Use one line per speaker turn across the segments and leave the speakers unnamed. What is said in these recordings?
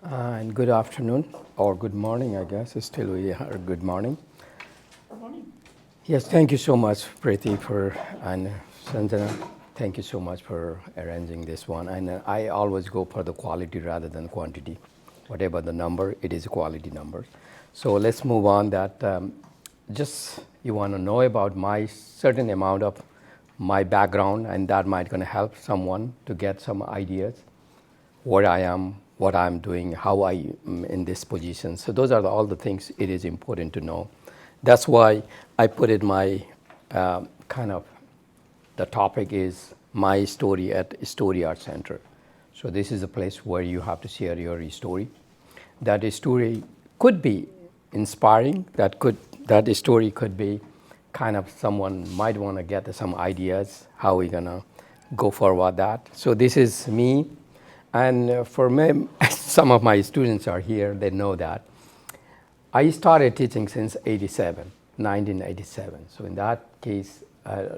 And good afternoon, or good morning, I guess. It's still we are good morning.
Good morning.
Yes, thank you so much, Preeti, and Sanjana. Thank you so much for arranging this one. And I always go for the quality rather than quantity. Whatever the number, it is a quality number. So let's move on. That just you want to know about my certain amount of my background, and that might going to help someone to get some ideas where I am, what I'm doing, how I am in this position. So those are all the things it is important to know. That's why I put it my kind of, the topic is my story at Story Art Center. So this is a place where you have to share your story. That story could be inspiring, that story could be kind of someone might want to get some ideas, how we're gonna go forward that. So this is me. And for me, some of my students are here, they know that. I started teaching since 1987. So in that case,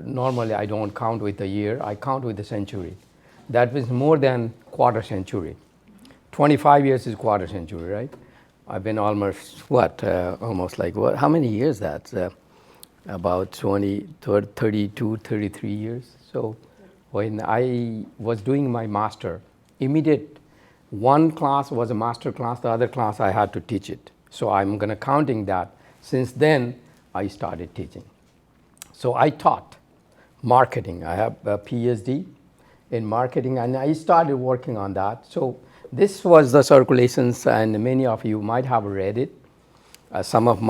normally I don't count with the year, I count with the century. That was more than quarter century. 25 years is quarter century, right? I've been almost, almost like, what? How many years that? About 32, 33 years. So when I was doing my master, immediate one class was a master class, the other class I had to teach it. So I'm going to counting that. Since then, I started teaching. So I taught marketing. I have a PhD in marketing, and I started working on that. So this was the circulations, and many of you might have read it. Some of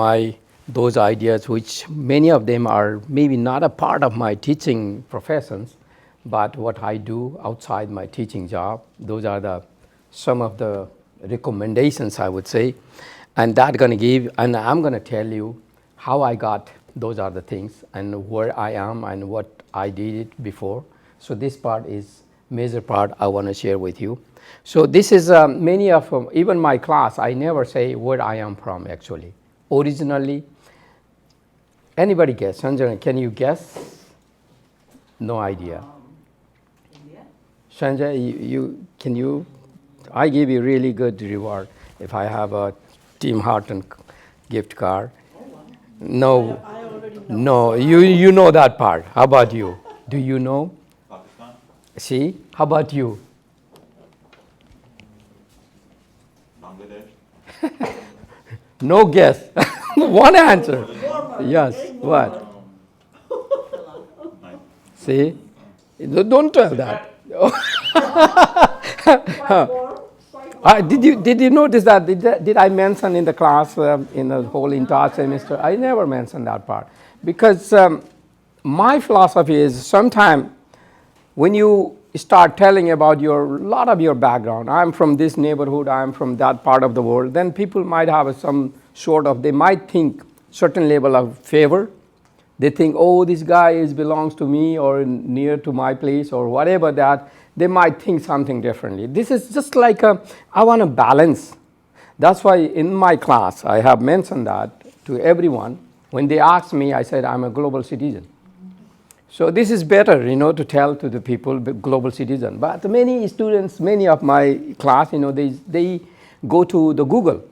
those ideas, which many of them are maybe not a part of my teaching professions, but what I do outside my teaching job, those are some of the recommendations, I would say. And that going to give, and I'm going to tell you how I got, those are the things, and where I am and what I did it before. So this part is major part I want to share with you. So this is many of even my class, I never say where I am from actually. Originally, anybody guess? Sanjana, can you guess? No idea. Sanjay, I give you really good reward if I have a Tim Horton gift card. No,
I already know.
no, you know that part. How about you? Do you know?
Pakistan.
See, how about you?
Bangladesh.
No guess. One answer. Yes, what?
Nice.
See, don't tell that. Did you notice that? Did I mention in the class in the whole entire semester? I never mentioned that part because my philosophy is sometimes when you start telling about lot of your background, I'm from this neighborhood, I'm from that part of the world, then people might have some sort of, they might think certain level of favor. They think, oh, this guy belongs to me or near to my place or whatever that. They might think something differently. This is just like I want to balance. That's why in my class, I have mentioned that to everyone. When they ask me, I said, I'm a global citizen. So this is better, to tell to the people, global citizen. But many students, many of my class, they go to the Google.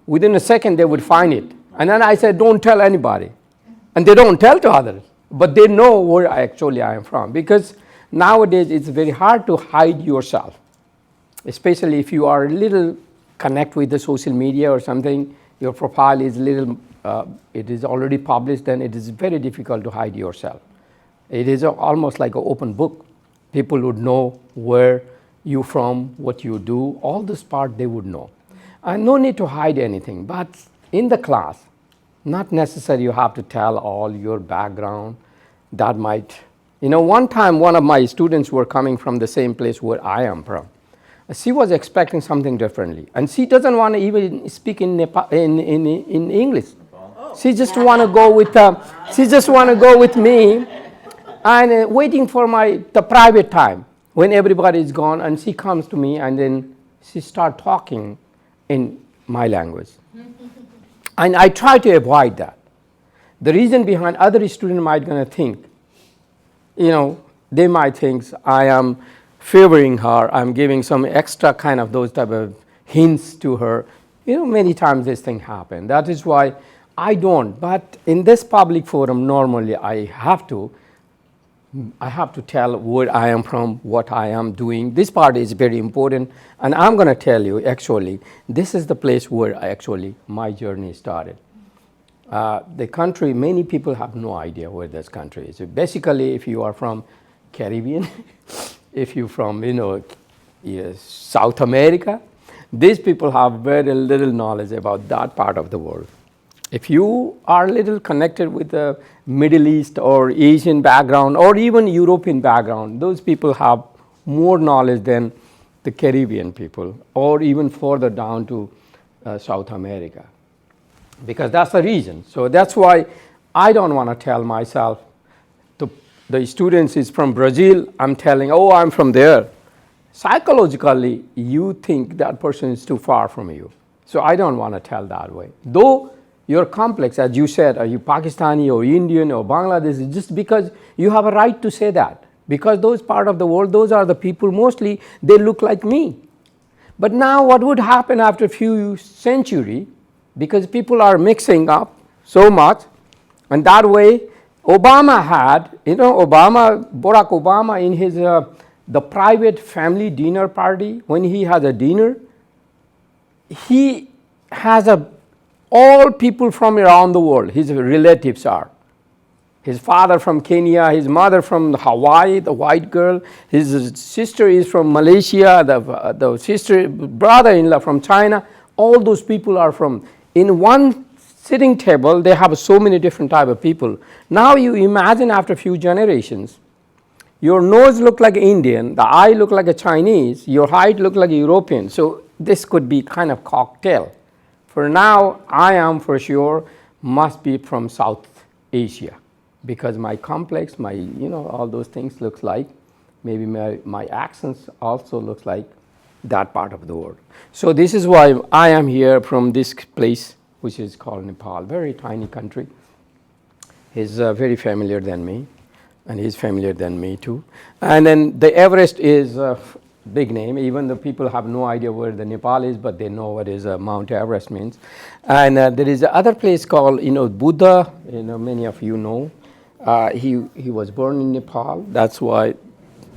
Within a second, they would find it. And then I said, don't tell anybody. And they don't tell to others, but they know where I am from. Because nowadays it's very hard to hide yourself, especially if you are a little connect with the social media or something, your profile is it is already published, then it is very difficult to hide yourself. It is almost like an open book. People would know where you're from, what you do, all this part they would know. And no need to hide anything, but in the class, not necessary you have to tell all your background. That might, one time one of my students were coming from the same place where I am from. She was expecting something differently, and she doesn't want to even speak in English. She just want to go with me, and waiting for the private time when everybody is gone, and she comes to me, and then she start talking in my language. And I try to avoid that. The reason behind other students might going to think, they might think I am favoring her, I'm giving some extra kind of those type of hints to her. Many times this thing happen. That is why I don't. But in this public forum, normally I have to tell where I am from, what I am doing. This part is very important, and I'm going to tell you, actually, this is the place where my journey started. The country, many people have no idea where this country is. Basically, if you are from Caribbean, if you're from, South America, these people have very little knowledge about that part of the world. If you are a little connected with the Middle East or Asian background or even European background, those people have more knowledge than the Caribbean people or even further down to South America, because that's the reason. So that's why I don't want to tell myself to the students is from Brazil, I'm telling, oh, I'm from there. Psychologically, you think that person is too far from you. So I don't want to tell that way. Though you're complex, as you said, are you Pakistani or Indian or Bangladeshi, just because you have a right to say that. Because those part of the world, those are the people, mostly they look like me. But now what would happen after a few centuries, because people are mixing up so much, and that way Obama had, Barack Obama in his the private family dinner party, when he has a dinner, he has all people from around the world, his relatives are. His father from Kenya, his mother from Hawaii, the white girl, his sister is from Malaysia, the sister, brother-in-law from China, all those people are from, in one sitting table, they have so many different type of people. Now you imagine after a few generations, your nose look like Indian, the eye look like a Chinese, your height look like a European. So this could be kind of cocktail. For now, I am for sure must be from South Asia, because my complex, all those things looks like, maybe my accents also looks like that part of the world. So this is why I am here from this place, which is called Nepal, very tiny country. He's very familiar than me, and he's familiar than me too. And then the Everest is a big name. Even the people have no idea where the Nepal is, but they know what is Mount Everest means. And there is another place called, Buddha. Many of you know. He was born in Nepal. That's why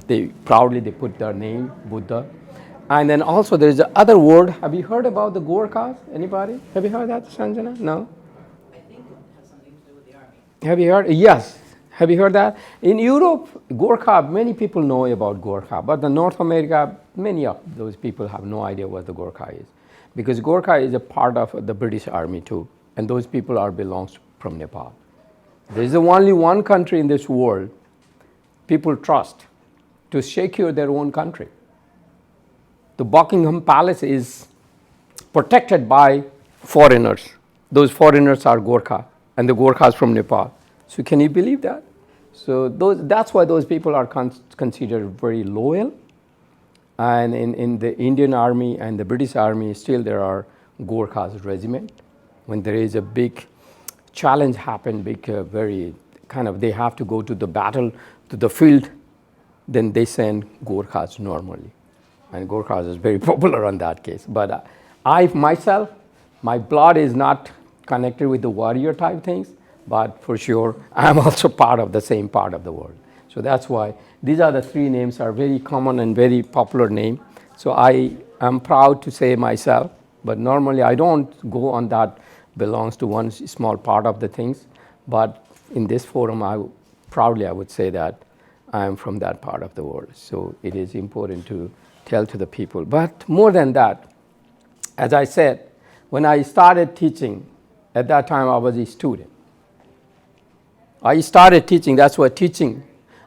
they proudly put their name Buddha. And then also there is another word. Have you heard about the Gorkhas? Anybody? Have you heard that, Sanjana? No?
I think it has something to do with the army.
Have you heard? Yes. Have you heard that? In Europe, Gorkha, many people know about Gorkha, but in North America, many of those people have no idea what the Gorkha is. Because Gorkha is a part of the British Army too, and those people belongs from Nepal. There is only one country in this world people trust to secure their own country. The Buckingham Palace is protected by foreigners. Those foreigners are Gorkha, and the Gorkhas from Nepal. So can you believe that? So that's why those people are considered very loyal. And in the Indian Army and the British Army, still there are Gorkhas regiment. When there is a big challenge happen, they have to go to the battle, to the field, then they send Gorkhas normally. And Gorkhas is very popular on that case. But I myself, my blood is not connected with the warrior type things, but for sure, I'm also part of the same part of the world. So that's why these are the three names are very common and very popular name. So I am proud to say myself, but normally I don't go on that belongs to one small part of the things. But in this forum, I would say that I am from that part of the world. So it is important to tell to the people. But more than that, as I said, when I started teaching, at that time I was a student. I started teaching, that's what teaching.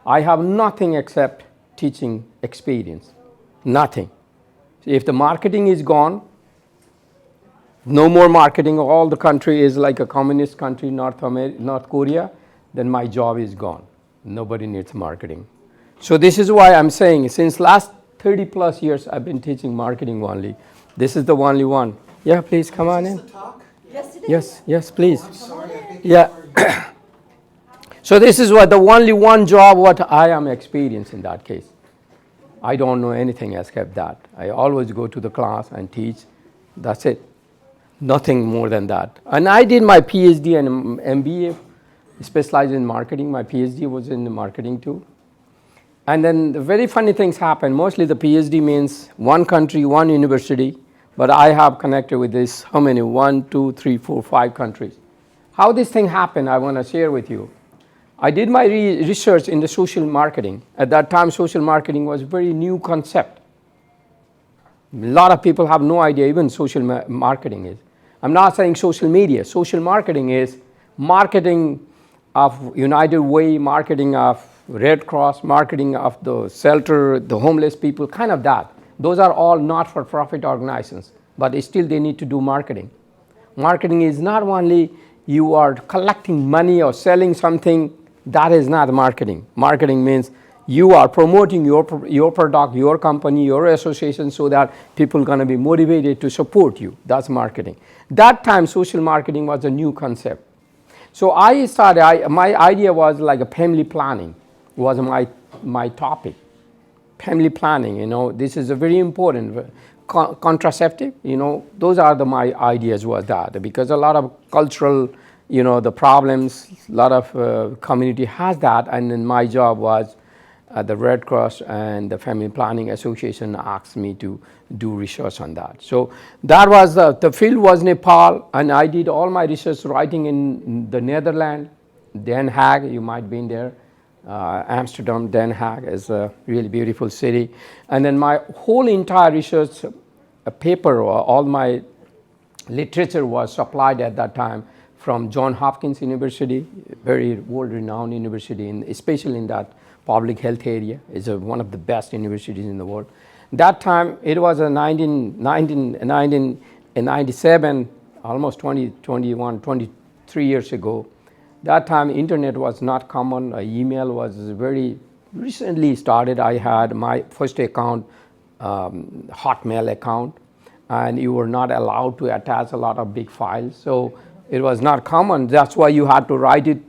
I have nothing except teaching experience, nothing. If the marketing is gone, no more marketing, all the country is like a communist country, North Korea, then my job is gone. Nobody needs marketing. So this is why I'm saying, since last 30 plus years, I've been teaching marketing only. This is the only one. Yeah, please come on in.
Yes, it is.
Yes, please.
I'm sorry, I think
Yeah. So this is what the only one job what I am experienced in that case. I don't know anything except that. I always go to the class and teach That's it. Nothing more than that. And I did my PhD and MBA, specialized in marketing. My PhD was in marketing too. And then the very funny things happen. Mostly the PhD means one country, one university, but I have connected with this, how many? 1, 2, 3, 4, 5 countries. How this thing happened, I want to share with you. I did my research in the social marketing. At that time, social marketing was a very new concept. A lot of people have no idea even social marketing is. I'm not saying social media. Social marketing is marketing of United Way, marketing of Red Cross, marketing of the shelter, the homeless people, kind of that. Those are all not-for-profit organizations, but still they need to do marketing. Marketing is not only you are collecting money or selling something, that is not marketing. Marketing means you are promoting your product, your company, your association so that people are going to be motivated to support you. That's marketing. That time social marketing was a new concept. So I started, my idea was like a family planning was my topic. Family planning, this is a very important contraceptive, those are my ideas was that because a lot of cultural, the problems, a lot of community has that, and then my job was the Red Cross and the Family Planning Association asked me to do research on that. So that was the field was Nepal, and I did all my research writing in the Netherlands, Den Haag, you might be in there. Amsterdam, Den Haag is a really beautiful city. And then my whole entire research paper, or all my literature was supplied at that time from Johns Hopkins University, very world-renowned university, especially in that public health area. It's one of the best universities in the world. That time, it was 1997, almost 21, 23 years ago. That time, internet was not common. Email was very recently started. I had my first account, Hotmail account, and you were not allowed to attach a lot of big files. So it was not common. That's why you had to write it,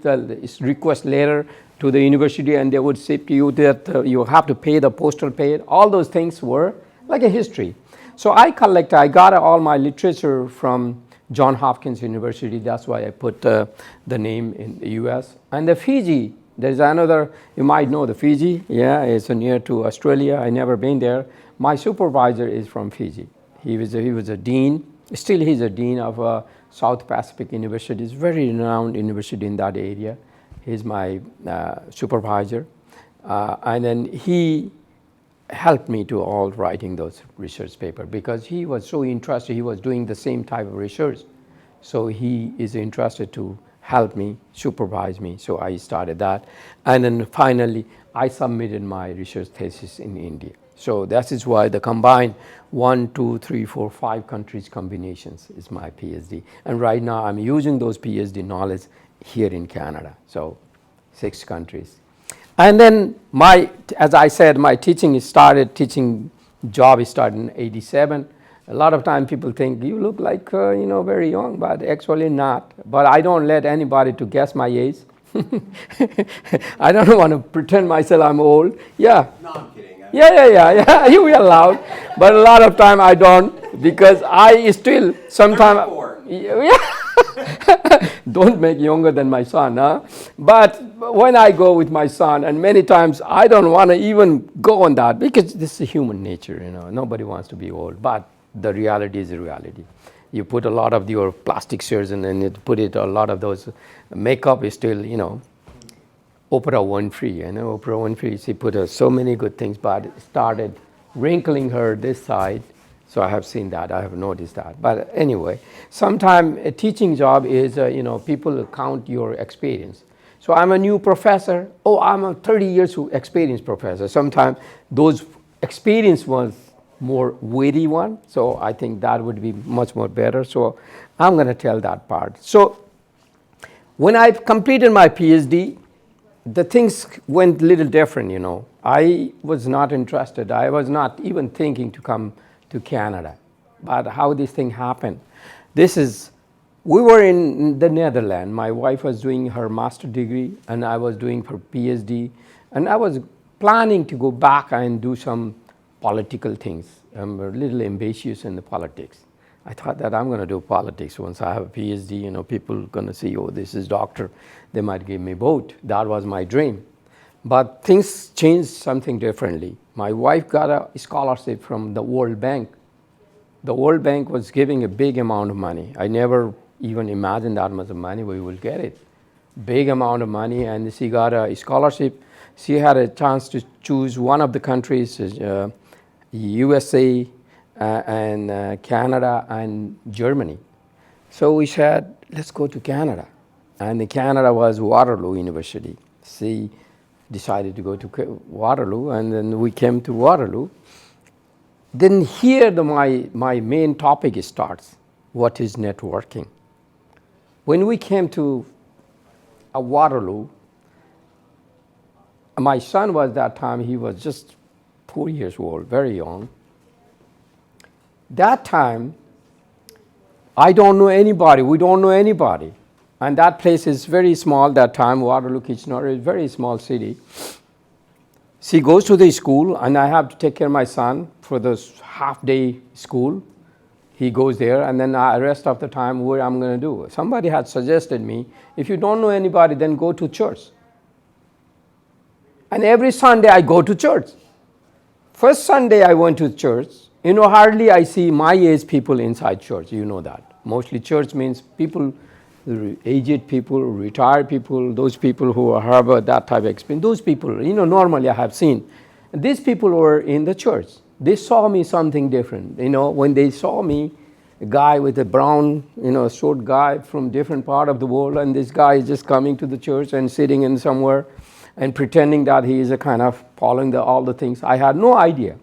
request letter to the university, and they would say to you that you have to pay the postal pay. All those things were like a history. So I got all my literature from Johns Hopkins University. That's why I put the name in the U.S. And the Fiji, there's another, you might know the Fiji. Yeah, it's near to Australia. I never been there. My supervisor is from Fiji. He was a dean. Still, he's a dean of South Pacific University. It's a very renowned university in that area. He's my supervisor. And then he helped me to all writing those research papers because he was so interested. He was doing the same type of research. So he is interested to help me, supervise me. So I started that. And then finally, I submitted my research thesis in India. So that is why the combined 1, 2, 3, 4, 5 countries combinations is my PhD. And right now I'm using those PhD knowledge here in Canada. So 6 countries. And then as I said, my teaching job started in 87. A lot of time people think you look like, very young, but actually not. But I don't let anybody to guess my age. I don't want to pretend myself I'm old. Yeah.
No, I'm kidding.
Yeah. You are allowed. But a lot of time I don't because I still sometimes. Yeah. Don't make younger than my son, huh? But when I go with my son, and many times I don't want to even go on that because this is human nature, Nobody wants to be old, but the reality is the reality. You put a lot of your plastic surgeon and you put it a lot of those makeup is still, Oprah Winfrey, Oprah Winfrey, she put so many good things, but started wrinkling her this side. So I have seen that, I have noticed that. But anyway, sometimes a teaching job is, people count your experience. So I'm a new professor. Oh, I'm a 30 years experienced professor. Sometimes those experience was more weighty one. So I think that would be much more better. So I'm going to tell that part. So when I completed my PhD, the things went a little different, I was not interested. I was not even thinking to come to Canada. But how this thing happened, we were in the Netherlands. My wife was doing her master's degree and I was doing her PhD. And I was planning to go back and do some political things. I'm a little ambitious in the politics. I thought that I'm going to do politics once I have a PhD. People going to see, oh, this is doctor. They might give me vote. That was my dream. But things changed something differently. My wife got a scholarship from the World Bank. The World Bank was giving a big amount of money. I never even imagined that much money we will get it. Big amount of money, and she got a scholarship. She had a chance to choose one of the countries, USA, and Canada and Germany. So we said, let's go to Canada. And Canada was Waterloo University. She decided to go to Waterloo, and then we came to Waterloo. Then here my main topic starts. What is networking? When we came to Waterloo, my son was that time, he was just 4 years old, very young. That time, I don't know anybody, we don't know anybody. And that place is very small that time, Waterloo, Kitchener is a very small city. She goes to the school, and I have to take care of my son for this half-day school. He goes there, and then the rest of the time, what I'm going to do? Somebody had suggested me, if you don't know anybody, then go to church. And every Sunday, I go to church. First Sunday, I went to church. Hardly I see my age people inside church, you know that. Mostly church means people, aged people, retired people, those people who have that type of experience. Those people, normally I have seen. These people were in the church. They saw me something different. When they saw me, a guy with a brown, short guy from different part of the world, and this guy is just coming to the church and sitting in somewhere and pretending that he is a kind of following all the things. I had no idea.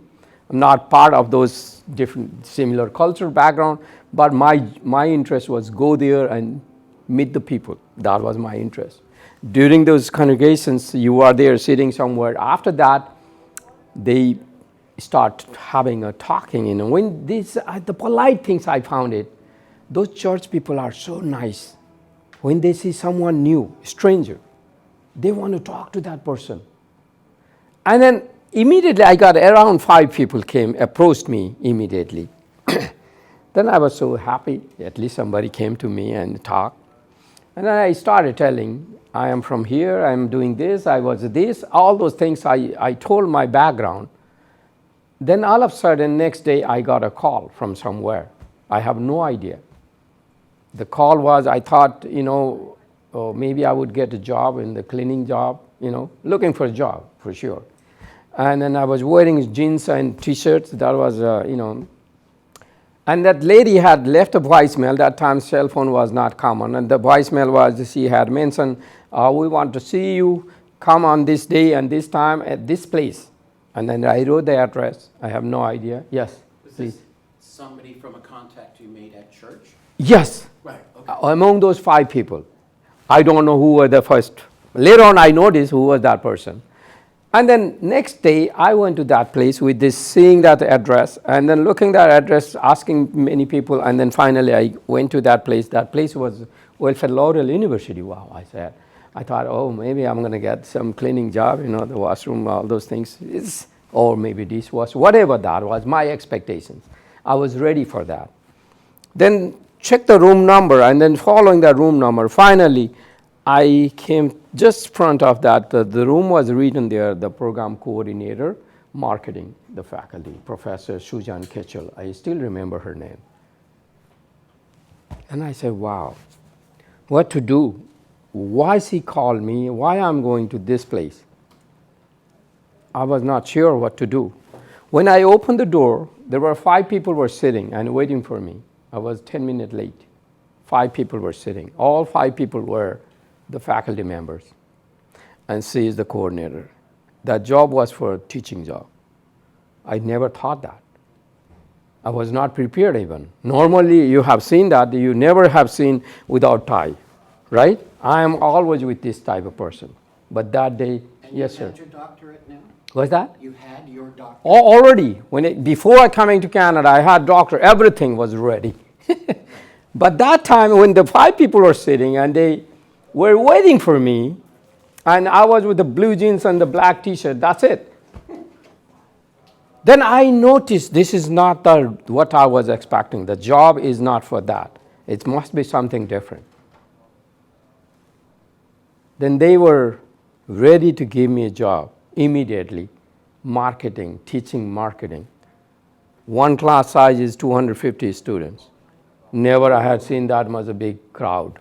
I'm not part of those different similar cultural background, but my interest was go there and meet the people. That was my interest. During those congregations, you are there sitting somewhere. After that, they start having a talking. When the polite things I found it, those church people are so nice. When they see someone new, stranger, they want to talk to that person. And then immediately I got around 5 people approached me immediately. Then I was so happy, at least somebody came to me and talked. And then I started telling, I am from here, I'm doing this, I was this, all those things I told my background. Then all of a sudden, next day I got a call from somewhere. I have no idea. The call was, I thought, maybe I would get a job in the cleaning job, looking for a job for sure. And then I was wearing jeans and t-shirts, that was, And that lady had left a voicemail. That time cell phone was not common. And the voicemail was, she had mentioned, we want to see you, come on this day and this time at this place. And then I wrote the address. I have no idea. Yes,
was
please.
This somebody from a contact you made at church?
Yes.
Right, okay.
Among those 5 people. I don't know who were the first. Later on, I noticed who was that person. And then next day, I went to that place with this, seeing that address, and then looking that address, asking many people, and then finally I went to that place. That place was Wilfrid Laurel University. Wow, I said. I thought, oh, maybe I'm going to get some cleaning job, the washroom, all those things. Or maybe dishwasher, whatever that was, my expectations. I was ready for that. Then check the room number, and then following that room number, finally, I came just front of that. The room was written there, the program coordinator, marketing, the faculty, Professor Susan Ketchel. I still remember her name. And I said, wow, what to do? Why she called me? Why I'm going to this place? I was not sure what to do. When I opened the door, there were 5 people were sitting and waiting for me. I was 10 minutes late. 5 people were sitting. All 5 people were the faculty members. And she is the coordinator. That job was for a teaching job. I never thought that. I was not prepared even. Normally, you have seen that. You never have seen without tie, right? I am always with this type of person. But that day,
And
yes,
you
sir.
had your doctorate now?
What's that?
You had your doctorate?
Already, before coming to Canada, I had doctorate. Everything was ready. But that time, when the 5 people were sitting and they were waiting for me, and I was with the blue jeans and the black T-shirt, that's it. Then I noticed this is not what I was expecting. The job is not for that. It must be something different. Then they were ready to give me a job immediately, marketing, teaching marketing. One class size is 250 students. Never I had seen that much a big crowd.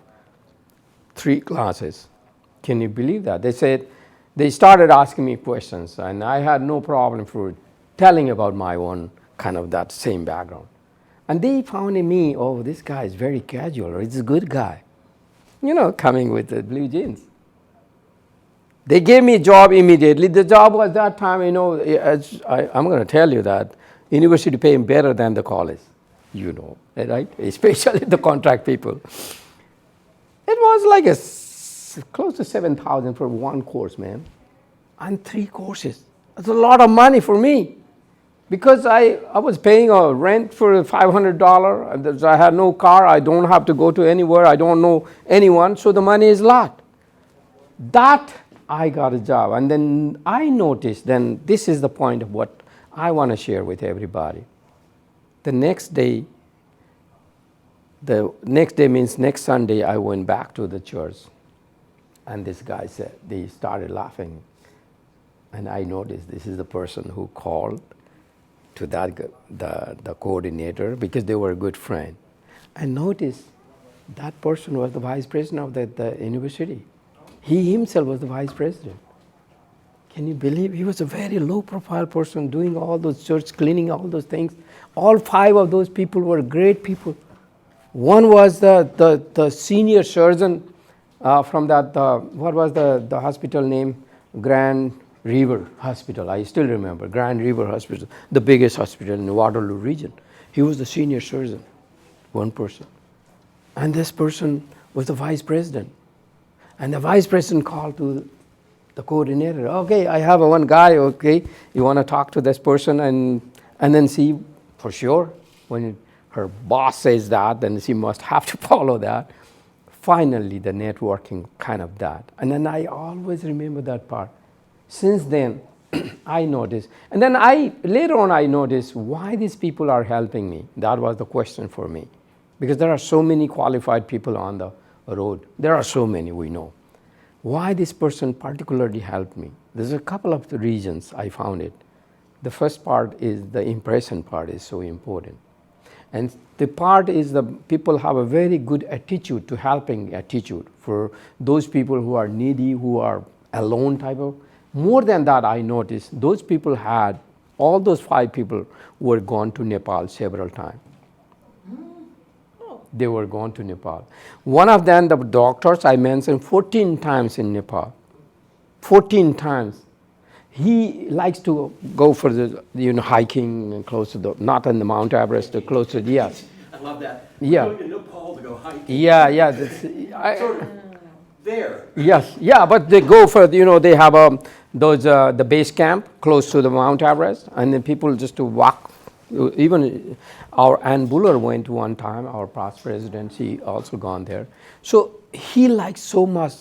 3 classes. Can you believe that? They said, they started asking me questions, and I had no problem for telling about my own kind of that same background. And they found in me, oh, this guy is very casual, or he's a good guy, coming with the blue jeans. They gave me a job immediately. The job was that time, I'm going to tell you that university paying better than the college, right? Especially the contract people. It was like close to 7,000 for one course, man, and 3 courses. That's a lot of money for me, because I was paying a rent for $500. And I had no car. I don't have to go to anywhere. I don't know anyone, so the money is a lot. That I got a job, and then I noticed. Then this is the point of what I want to share with everybody. The next day means next Sunday, I went back to the church. And this guy said, they started laughing. And I noticed this is the person who called to the coordinator, because they were a good friend. And notice that person was the vice president of the university. He himself was the vice president. Can you believe? He was a very low profile person doing all those church cleaning, all those things. All 5 of those people were great people. One was the senior surgeon from that, what was the hospital name? Grand River Hospital. I still remember, Grand River Hospital, the biggest hospital in the Waterloo region. He was the senior surgeon, one person. And this person was the vice president. And the vice president called to the coordinator, okay, I have one guy, okay, you want to talk to this person and then see for sure. When her boss says that, then she must have to follow that. Finally, the networking kind of that. And then I always remember that part. Since then, I noticed. And then later on I noticed why these people are helping me. That was the question for me. Because there are so many qualified people on the road. There are so many, we know. Why this person particularly helped me? There's a couple of the reasons I found it. The first part is the impression part is so important. And the part is the people have a very good attitude to helping attitude for those people who are needy, who are alone type of. More than that, I noticed those people had, all those 5 people were gone to Nepal several times. They were gone to Nepal. One of them, the doctors I mentioned, 14 times in Nepal. 14 times. He likes to go for the hiking close to not on the Mount Everest, close to yes.
I love that.
Yeah.
We're going to Nepal to go hiking.
Yeah.
Sort of there.
Yes, yeah, but they go for they have the base camp close to the Mount Everest, and then people just to walk. Even our Ann Buller went one time. Our past president, he also gone there. So he likes so much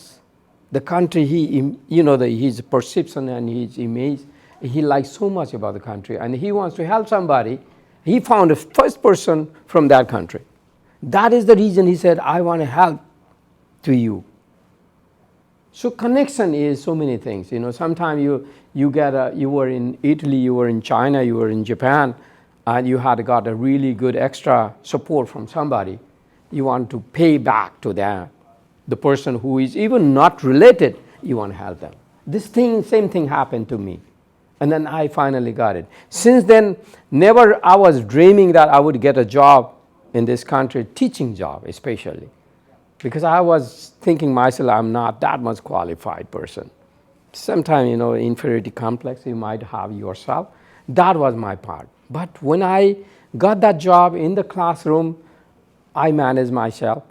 the country. His perception and his image. He likes so much about the country, and he wants to help somebody. He found the first person from that country. That is the reason he said, "I want to help to you." So connection is so many things. Sometimes you were in Italy, you were in China, you were in Japan, and you had got a really good extra support from somebody. You want to pay back to that. The person who is even not related, you want to help them. Same thing happened to me. And then I finally got it. Since then, never I was dreaming that I would get a job in this country, teaching job especially. Because I was thinking myself, I'm not that much qualified person. Sometimes, inferiority complex you might have yourself. That was my part. But when I got that job in the classroom, I managed myself.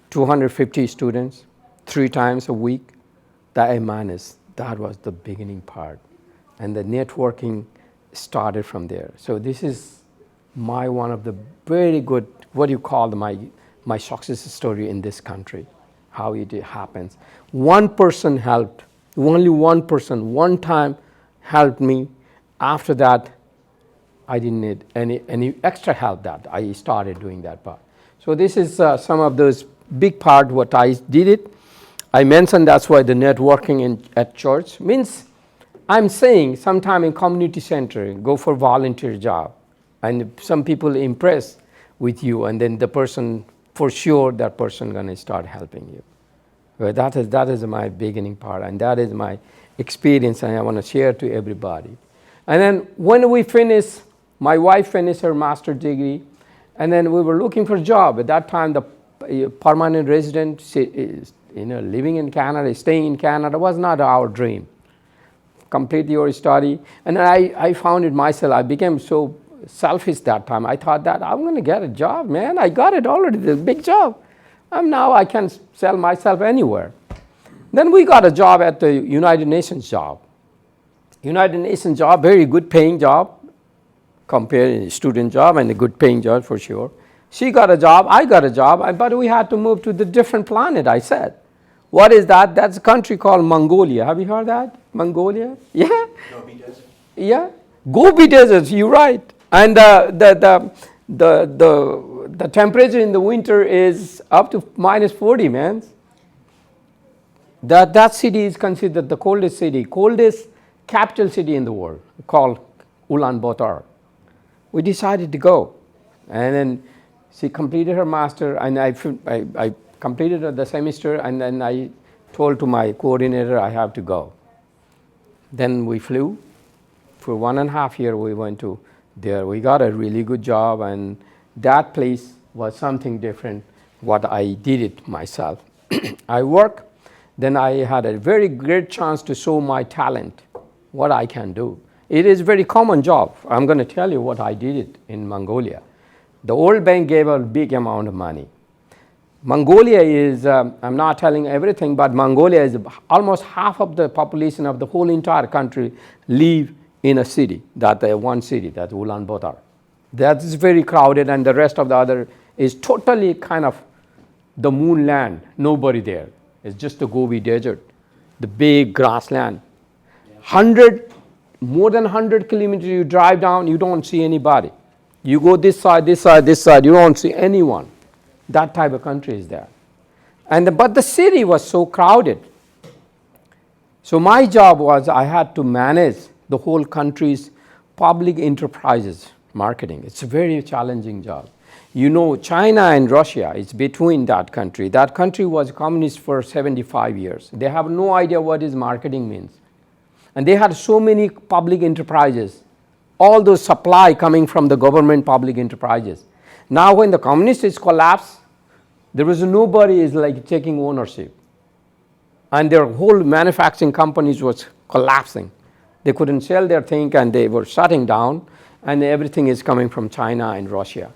250 students, 3 times a week, that I managed. That was the beginning part. And the networking started from there. So this is one of the very good, what you call my success story in this country, how it happens. One person helped, only one person, one time helped me, after that, I didn't need any extra help that I started doing that part. So this is some of those big part what I did it. I mentioned that's why the networking at church means I'm saying sometime in community center, go for volunteer job. And some people impress with you, and then the person, for sure, that person going to start helping you. Well, that is my beginning part, and that is my experience, and I want to share to everybody. And then when we finished, my wife finished her master's degree, and then we were looking for a job. At that time, the permanent resident, living in Canada, staying in Canada was not our dream. Complete your study, and I found it myself. I became so selfish that time. I thought that I'm going to get a job, man. I got it already, this big job. Now I can sell myself anywhere. Then we got a job at the United Nations job. United Nations job, very good paying job, compared to student job and a good paying job for sure. She got a job, I got a job, but we had to move to the different planet, I said. What is that? That's a country called Mongolia. Have you heard that? Mongolia? Yeah?
Gobi Desert.
Yeah? Gobi Desert, you're right. And the temperature in the winter is up to -40, man. That city is considered the coldest city, coldest capital city in the world, called Ulaanbaatar. We decided to go. And then she completed her master, and I completed the semester, and then I told to my coordinator I have to go. Then we flew. For 1.5 years we went to there. We got a really good job, and that place was something different what I did it myself. I work, then I had a very great chance to show my talent, what I can do. It is a very common job. I'm going to tell you what I did it in Mongolia. The World Bank gave a big amount of money. Mongolia is, I'm not telling everything, but Mongolia is almost half of the population of the whole entire country live in a city, one city, that's Ulaanbaatar. That is very crowded, and the rest of the other is totally kind of the moon land, nobody there. It's just the Gobi Desert, the big grassland. More than 100 kilometers you drive down, you don't see anybody. You go this side, this side, this side, you don't see anyone. That type of country is there. But the city was so crowded. So my job was I had to manage the whole country's public enterprises marketing. It's a very challenging job. You know, China and Russia is between that country. That country was communist for 75 years. They have no idea what is marketing means. And they had so many public enterprises, all those supply coming from the government public enterprises. Now when the communists collapsed, there was nobody is like taking ownership. And their whole manufacturing companies was collapsing. They couldn't sell their thing, and they were shutting down, and everything is coming from China and Russia.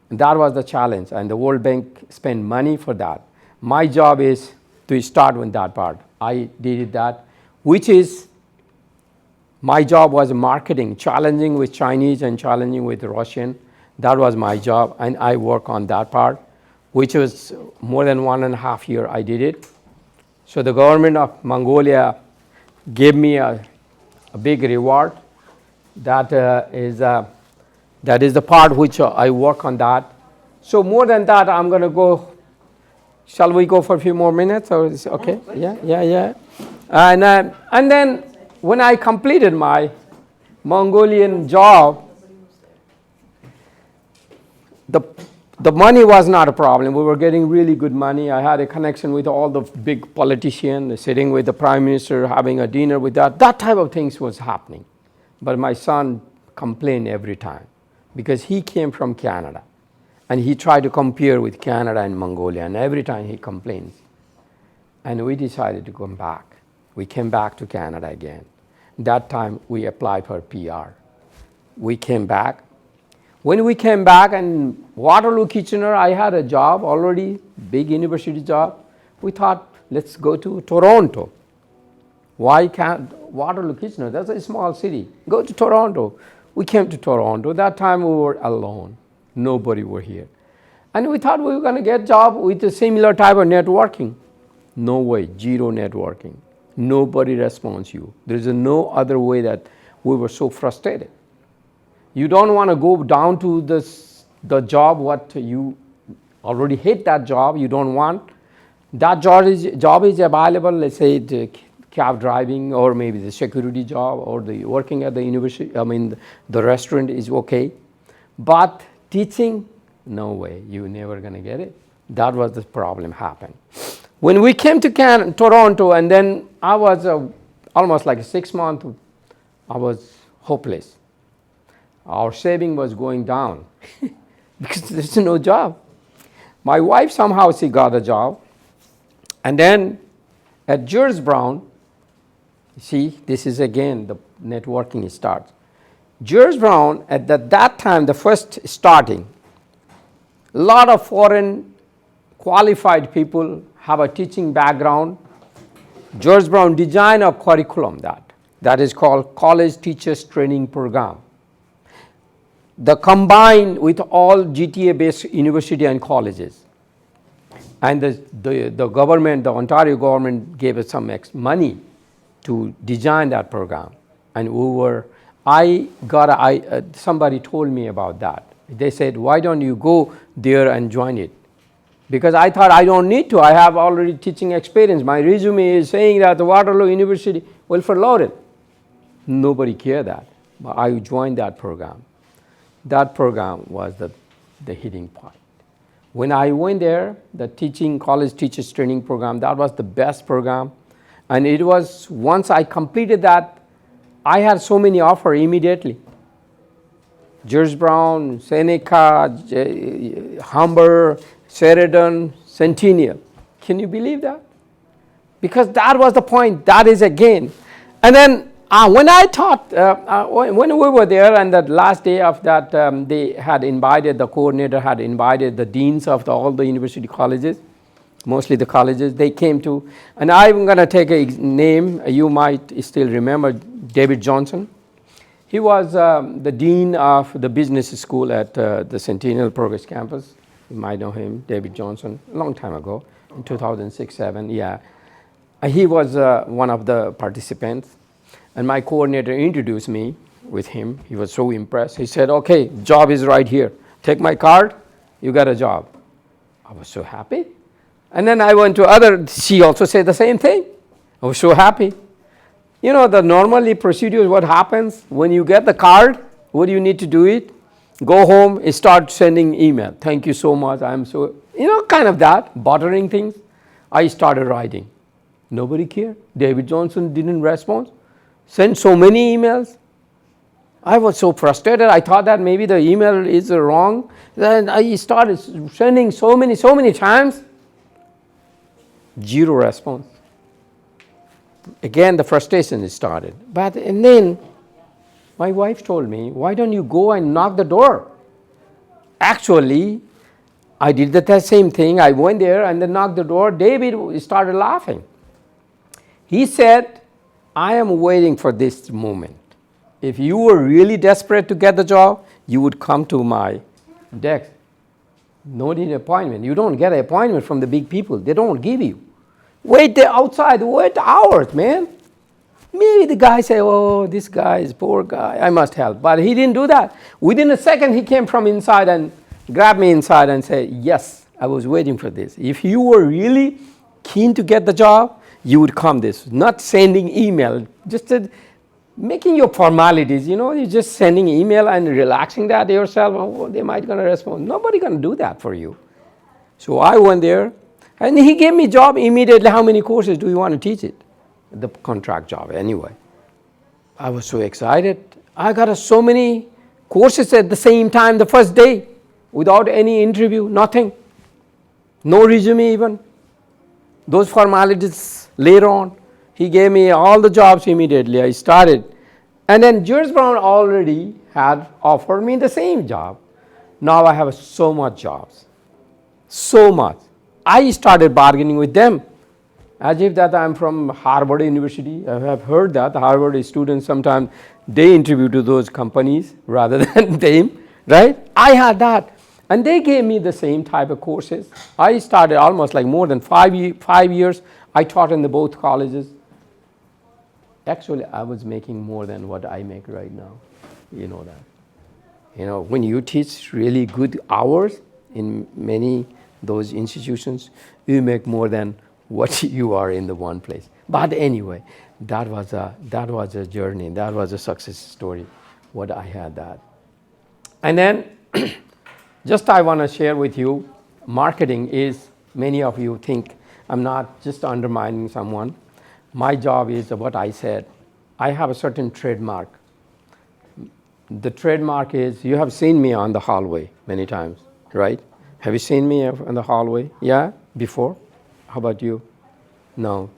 And that was the challenge, and the World Bank spent money for that. My job is to start with that part. I did that, which is, my job was marketing, challenging with Chinese and challenging with Russian. That was my job, and I work on that part, which was more than 1.5 years I did it. So the government of Mongolia gave me a big reward. That is the part which I work on that. So more than that, I'm going to go. Shall we go for a few more minutes? Or is it okay? Yeah. And then when I completed my Mongolian job, the money was not a problem. We were getting really good money. I had a connection with all the big politicians, sitting with the prime minister, having a dinner with that. That type of things was happening. But my son complained every time because he came from Canada, and he tried to compare with Canada and Mongolia, and every time he complains. And we decided to come back. We came back to Canada again. That time we applied for PR. We came back. When we came back in Waterloo, Kitchener, I had a job already, big university job. We thought, let's go to Toronto. Why can't Waterloo, Kitchener? That's a small city. Go to Toronto. We came to Toronto. That time we were alone. Nobody were here. And we thought we were going to get a job with a similar type of networking. No way, zero networking. Nobody responds you. There is no other way that we were so frustrated. You don't want to go down to the job what you already hate that job, you don't want. That job is available, let's say the cab driving or maybe the security job or the working at the university, the restaurant is okay. But teaching, no way, you're never going to get it. That was the problem happened. When we came to Toronto, and then I was almost like 6 months, I was hopeless. Our saving was going down because there's no job. My wife somehow she got a job, and then at George Brown, see, this is again the networking starts. George Brown at that time, the first starting, a lot of foreign qualified people have a teaching background. George Brown designed a curriculum that is called College Teachers Training Program. The combined with all GTA-based university and colleges. And the government, the Ontario government gave us some money to design that program. And somebody told me about that. They said, why don't you go there and join it? Because I thought I don't need to. I have already teaching experience. My resume is saying that the Waterloo University will follow it. Nobody cared that. But I joined that program. That program was the hitting point. When I went there, the college teachers training program, that was the best program. And it was, once I completed that, I had so many offers immediately. George Brown, Seneca, Humber, Sheridan, Centennial. Can you believe that? Because that was the point. That is again. And then when I taught, when we were there, and that last day of that, they had invited, the coordinator had invited the deans of all the university colleges, mostly the colleges. They came to, and I'm going to take a name. You might still remember David Johnson. He was the dean of the business school at the Centennial Progress campus. You might know him, David Johnson, a long time ago, in 2006-07, yeah. He was one of the participants. And my coordinator introduced me with him. He was so impressed. He said, okay, job is right here. Take my card, you got a job. I was so happy. And then I went to she also said the same thing. I was so happy. You know, the normally procedure, what happens when you get the card, what do you need to do it? Go home and start sending email. Thank you so much. I'm so, kind of that, bothering things. I started writing. Nobody cared. David Johnson didn't respond. Sent so many emails. I was so frustrated. I thought that maybe the email is wrong. Then I started sending so many times. Zero response. Again, the frustration started. And then my wife told me, why don't you go and knock the door? Actually, I did the same thing. I went there and then knocked the door. David started laughing. He said, I am waiting for this moment. If you were really desperate to get the job, you would come to my desk. No need appointment. You don't get an appointment from the big people. They don't give you. Wait there outside. Wait hours, man. Maybe the guy say, oh, this guy is poor guy. I must help. But he didn't do that. Within a second, he came from inside and grabbed me inside and said, yes, I was waiting for this. If you were really keen to get the job, you would come this, not sending email, just making your formalities, you're just sending email and relaxing that yourself. Oh, they might going to respond. Nobody going to do that for you. So I went there, and he gave me job immediately. How many courses do you want to teach it? The contract job anyway. I was so excited. I got so many courses at the same time the first day without any interview, nothing. No resume even. Those formalities later on, he gave me all the jobs immediately. I started. And then George Brown already had offered me the same job. Now I have so much jobs. So much. I started bargaining with them. As if that I'm from Harvard University. I have heard that Harvard students sometimes they interview to those companies rather than them, right? I had that. And they gave me the same type of courses. I started almost like more than 5 years. I taught in both colleges. Actually, I was making more than what I make right now. You know that. You know, when you teach really good hours in many those institutions, you make more than what you are in the one place. But anyway, that was a journey. That was a success story. What I had that, and then just I want to share with you, marketing is. Many of you think I'm not just undermining someone. My job is what I said. I have a certain trademark. The trademark is, you have seen me on the hallway many times, right? Have you seen me in the hallway? Yeah, before? How about you? No.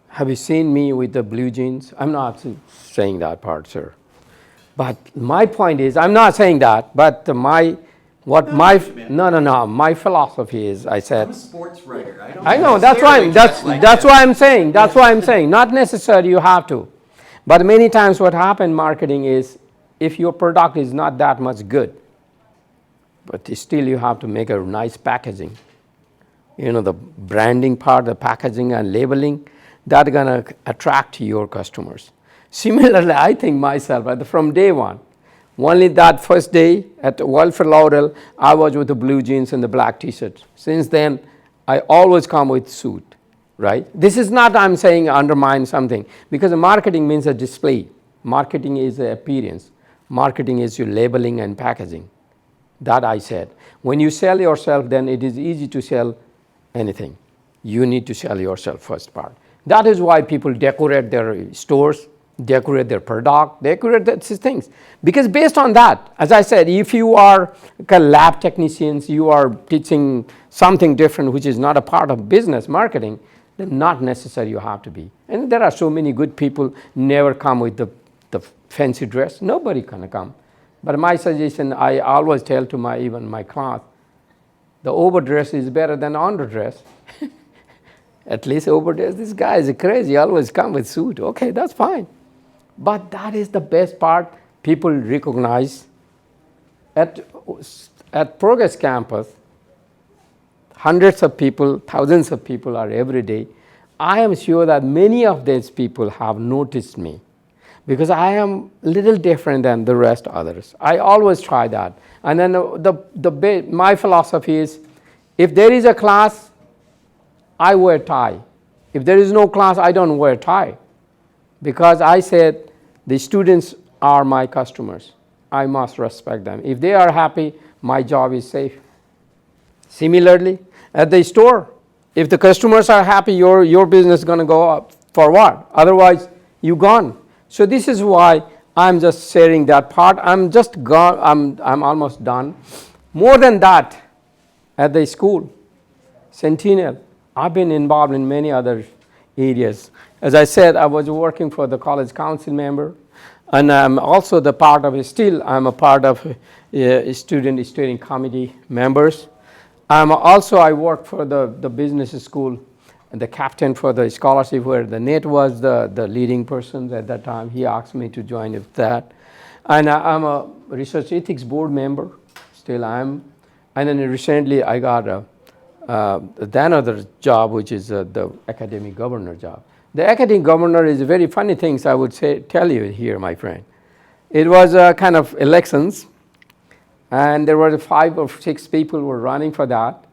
Have you seen me with the blue jeans? I'm not saying that part, sir. But my point is, I'm not saying that, but my philosophy is, I said.
I'm a sports writer.
I know, that's why I'm saying. That's why I'm saying. Not necessarily you have to. But many times what happens in marketing is, if your product is not that much good, but still you have to make a nice packaging. You know, the branding part, the packaging and labeling, that's going to attract your customers. Similarly, I think myself, from day one, only that first day at Walford Lauderdale, I was with the blue jeans and the black t-shirt. Since then, I always come with suit, right? This is not, I'm saying, undermine something, because marketing means a display. Marketing is an appearance. Marketing is your labeling and packaging. That I said. When you sell yourself, then it is easy to sell anything. You need to sell yourself first part. That is why people decorate their stores, decorate their product, decorate these things. Because based on that, as I said, if you are lab technicians, you are teaching something different which is not a part of business marketing, then not necessary you have to be. And there are so many good people never come with the fancy dress. Nobody can come. But my suggestion, I always tell to even my class, the overdress is better than underdress. At least overdress, this guy is crazy, always come with suit. Okay, that's fine. But that is the best part people recognize. At Progress Campus, hundreds of people, thousands of people are every day. I am sure that many of these people have noticed me, because I am a little different than the rest others. I always try that. And then my philosophy is, if there is a class, I wear tie. If there is no class, I don't wear tie. Because I said, the students are my customers. I must respect them. If they are happy, my job is safe. Similarly, at the store, if the customers are happy, your business is going to go up for what? Otherwise, you're gone. So this is why I'm just sharing that part. I'm almost done. More than that, at the school, Centennial, I've been involved in many other areas. As I said, I was working for the college council member, and I'm also I'm a part of student steering committee members. I work for the business school, and the captain for the scholarship, where the Nate was the leading person at that time. He asked me to join with that. And I'm a research ethics board member, still am. And then recently I got another job, which is the academic governor job. The academic governor is very funny things I would tell you here, my friend. It was kind of elections, and there were 5 or 6 people were running for that.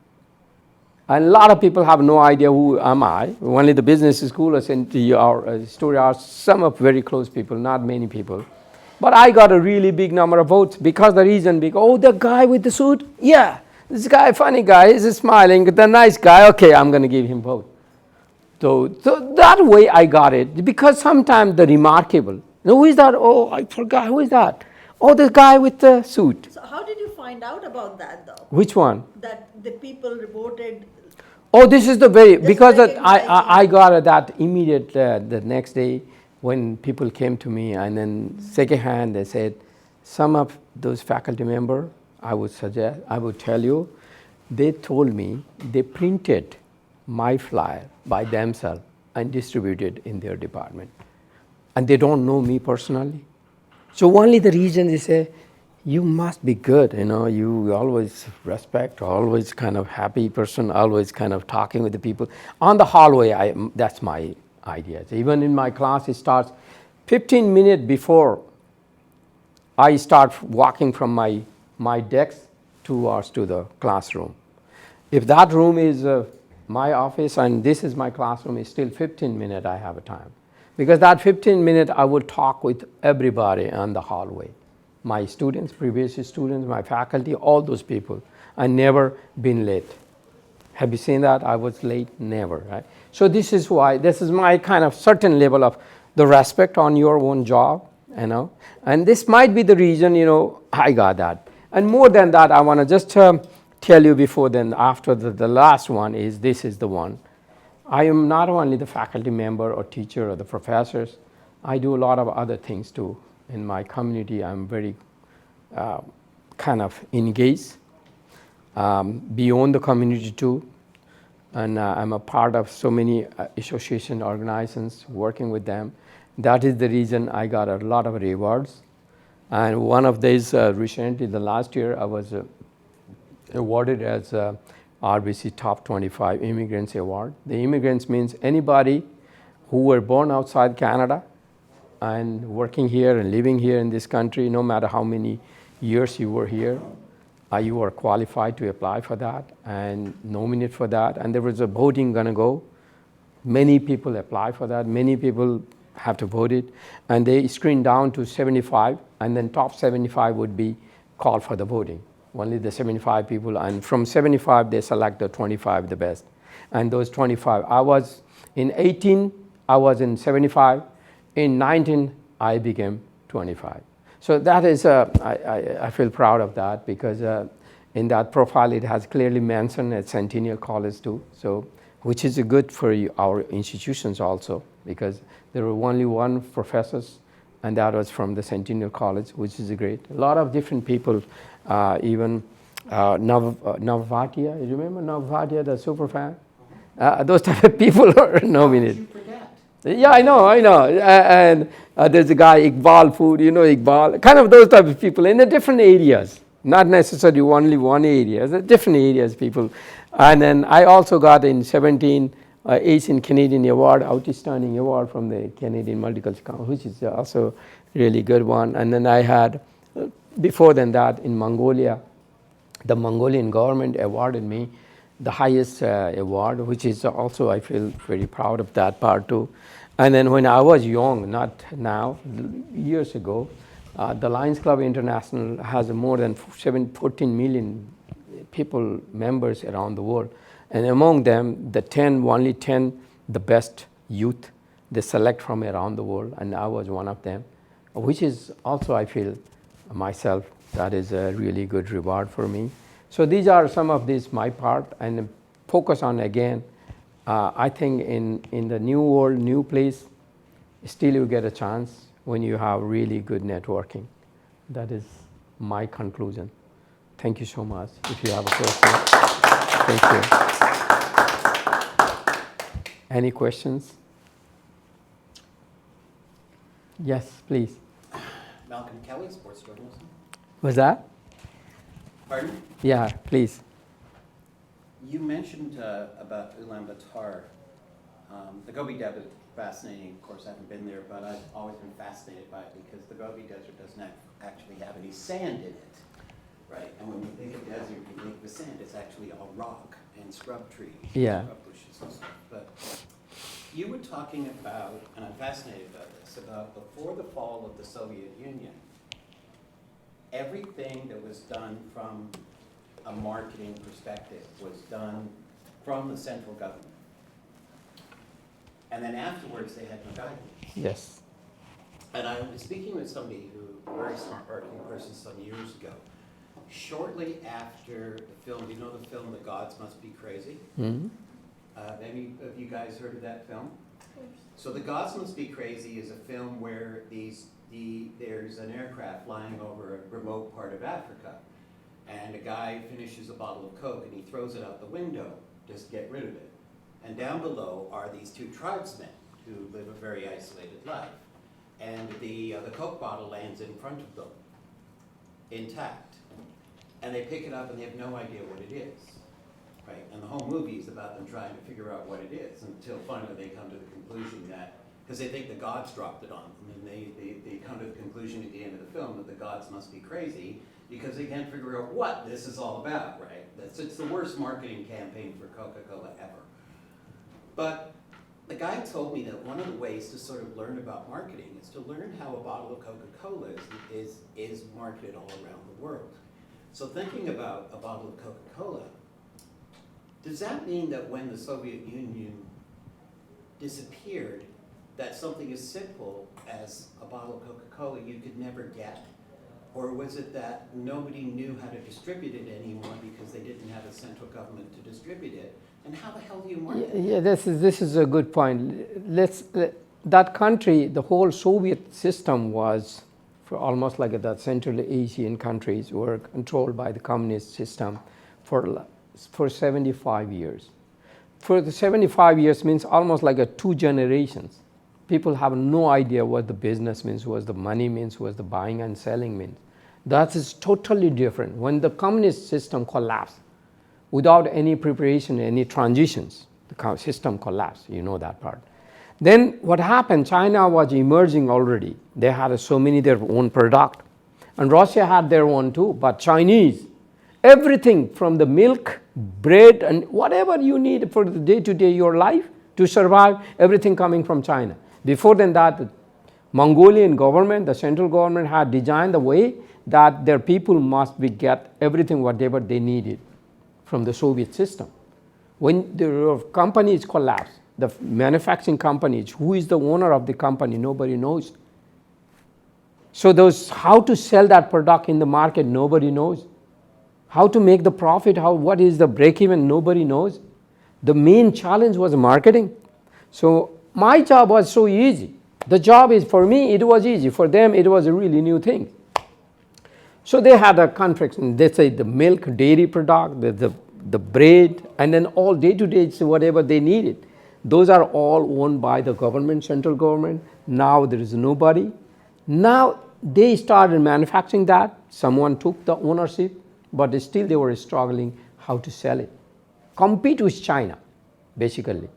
And a lot of people have no idea who am I. Only the business school or story are some of very close people, not many people. But I got a really big number of votes because the guy with the suit, yeah, this guy, funny guy, he's smiling, the nice guy, okay, I'm going to give him vote. So that way I got it, because sometimes the remarkable, who is that? Oh, I forgot, who is that? Oh, the guy with the suit.
So how did you find out about that, though?
Which one?
That the people reported.
Oh, this is the way,
This
because
very
I got that immediate, the next day when people came to me, and then second hand they said, some of those faculty members, I would tell you, they told me they printed my flyer by themselves and distributed in their department. And they don't know me personally. So only the reason they say, you must be good, you always respect, always kind of happy person, always kind of talking with the people. On the hallway, that's my ideas. Even in my class, it starts 15 minutes before I start walking from my desk towards to the classroom. If that room is my office and this is my classroom, it's still 15 minutes I have a time. Because that 15 minutes I will talk with everybody on the hallway. My students, previous students, my faculty, all those people. I never been late. Have you seen that? I was late? Never, right? So this is why, this is my kind of certain level of the respect on your own job, you know. And this might be the reason, you know, I got that. And more than that, I want to just tell you before then, after the last one is, this is the one. I am not only the faculty member or teacher or the professors, I do a lot of other things too. In my community, I'm very kind of engaged beyond the community too. And I'm a part of so many association organizations, working with them. That is the reason I got a lot of rewards. And one of these recently, the last year, I was awarded as RBC Top 25 Immigrants Award. The immigrants means anybody who were born outside Canada and working here and living here in this country, no matter how many years you were here, you were qualified to apply for that and nominate for that. And there was a voting going to go. Many people apply for that. Many people have to vote it. And they screen down to 75, and then top 75 would be called for the voting. Only the 75 people, and from 75 they select the 25 the best. And those 25, I was in 18, I was in 75, in 19 I became 25. So that is, I feel proud of that, because in that profile it has clearly mentioned at Centennial College too, so which is good for our institutions also, because there were only one professors, and that was from the Centennial College, which is great. A lot of different people, even Navvatia, you remember Navvatia, the super fan? Those type of people are nominated.
You forget.
Yeah, I know. And there's a guy, Iqbal Food, you know Iqbal, kind of those type of people in the different areas, not necessarily only one area, the different areas people. And then I also got in 17 Asian Canadian Award, Outstanding Award from the Canadian Multicultural, which is also really good one. And then I had, before than that, in Mongolia, the Mongolian government awarded me the highest award, which is also, I feel very proud of that part too. And then when I was young, not now, years ago, the Lions Club International has more than 14 million people, members around the world. And among them, only 10, the best youth, they select from around the world, and I was one of them, which is also, I feel myself, that is a really good reward for me. So these are some of these, my part, and focus on again, I think in the new world, new place, still you get a chance when you have really good networking. That is my conclusion. Thank you so much. If you have a question, thank you. Any questions? Yes, please.
Malcolm Kelly, sports journalism.
Was that?
Pardon?
Yeah, please.
You mentioned about Ulaanbaatar. The Gobi Desert, fascinating. Of course, I haven't been there, but I've always been fascinated by it because the Gobi Desert doesn't actually have any sand in it, right? And when you think of desert, you think of sand. It's actually all rock and scrub trees,
Yeah.
scrub bushes and stuff. But you were talking about, and I'm fascinated by this, about before the fall of the Soviet Union, everything that was done from a marketing perspective was done from the central government. And then afterwards, they had no guidance.
Yes.
And I was speaking with somebody a very smart marketing person some years ago. Shortly after the film, you know the film The Gods Must Be Crazy?
Mm-hmm.
Any of you guys heard of that film? So The Gods Must Be Crazy is a film where there's an aircraft flying over a remote part of Africa, and a guy finishes a bottle of Coke and he throws it out the window just to get rid of it. And down below are these two tribesmen who live a very isolated life. And the Coke bottle lands in front of them, intact. And they pick it up and they have no idea what it is, right? And the whole movie is about about them trying to figure out what it is until finally they come to the conclusion that, because they think the gods dropped it on them, and they come to the conclusion at the end of the film that the gods must be crazy because they can't figure out what this is all about, right? It's the worst marketing campaign for Coca-Cola ever. But the guy told me that one of the ways to sort of learn about marketing is to learn how a bottle of Coca-Cola is marketed all around the world. So thinking about a bottle of Coca-Cola, does that mean that when the Soviet Union disappeared, that something as simple as a bottle of Coca-Cola you could never get? Or was it that nobody knew how to distribute it anymore because they didn't have a central government to distribute it? And how the hell do you market it?
Yeah, this is a good point. That country, the whole Soviet system was, for almost like the Central Asian countries were controlled by the communist system for 75 years. For the 75 years means almost like 2 generations. People have no idea what the business means, what the money means, what the buying and selling means. That is totally different. When the communist system collapsed, without any preparation, any transitions, the system collapsed, you know that part. Then what happened, China was emerging already. They had so many their own product. And Russia had their own too, but Chinese, everything from the milk, bread, and whatever you need for the day-to-day your life to survive, everything coming from China. Before than that, the Mongolian government, the central government had designed the way that their people must get everything whatever they needed from the Soviet system. When the companies collapsed, the manufacturing companies, who is the owner of the company, nobody knows. So how to sell that product in the market, nobody knows. How to make the profit, what is the break even, nobody knows. The main challenge was marketing. So my job was so easy. The job is, for me, it was easy. For them, it was a really new thing. So they had a contract, and they say the milk, dairy product, the bread, and then all day-to-day, whatever they needed. Those are all owned by the government, central government. Now there is nobody. Now they started manufacturing that. Someone took the ownership, but still they were struggling how to sell it. Compete with China, basically.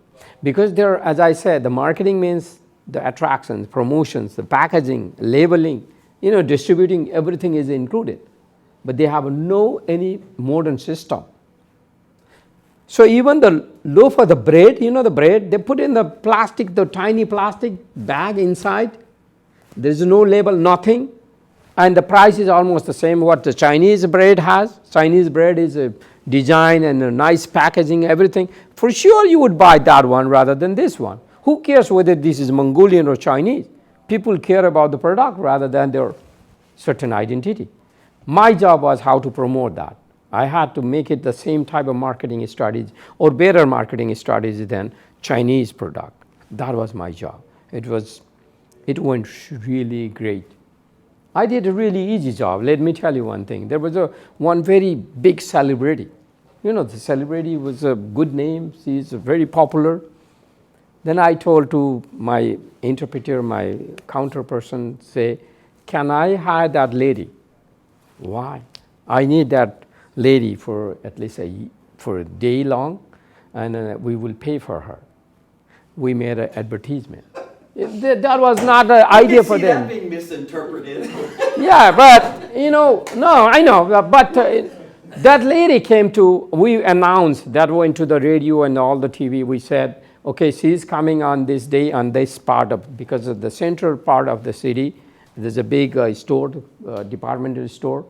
Because there, as I said, the marketing means the attractions, promotions, the packaging, labeling, distributing, everything is included. But they have any modern system. So even the loaf of the bread, the bread, they put in the tiny plastic bag inside. There is no label, nothing. And the price is almost the same what the Chinese bread has. Chinese bread is a design and a nice packaging, everything. For sure you would buy that one rather than this one. Who cares whether this is Mongolian or Chinese? People care about the product rather than their certain identity. My job was how to promote that. I had to make it the same type of marketing strategy or better marketing strategy than Chinese product. That was my job. It went really great. I did a really easy job. Let me tell you one thing. There was one very big celebrity. The celebrity was a good name. She's very popular. Then I told to my interpreter, my counter person, say, can I hire that lady? Why? I need that lady for at least for a day long, and we will pay for her. We made an advertisement. That was not an idea for them.
That being misinterpreted.
Yeah, but no, I know, but that lady we announced that went to the radio and all the TV. We said, okay, she's coming on this day on this part because of the central part of the city. There's a big store, departmental store.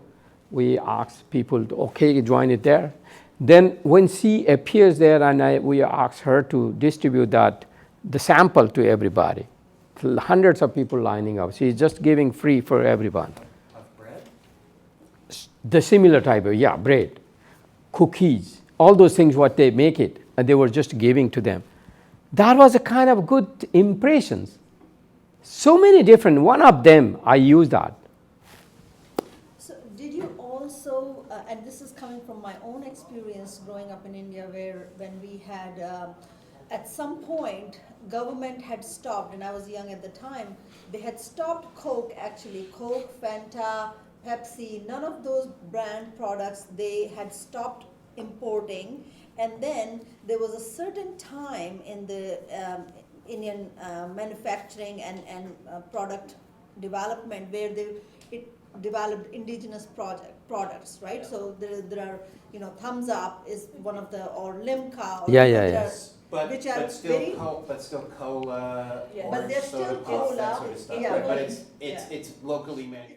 We asked people to, join it there. Then when she appears there, and we asked her to distribute the sample to everybody. Hundreds of people lining up. She's just giving free for everyone.
Of bread?
The similar type of, bread, cookies, all those things what they make it, and they were just giving to them. That was a kind of good impressions. So many different, one of them, I used that.
So did you also, and this is coming from my own experience growing up in India, where when we had, at some point, government had stopped, and I was young at the time, they had stopped Coke actually, Coke, Fanta, Pepsi, none of those brand products they had stopped importing, And then there was a certain time in the Indian manufacturing and product development where it developed indigenous products, right?
Yeah.
So there are, Thumbs Up is one of the, or Limca. Or,
Yeah,
there
yeah.
are-
But,
Which are
but still,
very-
but still cola,
Yeah.
orange
But they're
soda
still
pops, that
cola,
sort of stuff.
yeah,
But
but-
it's locally manufactured.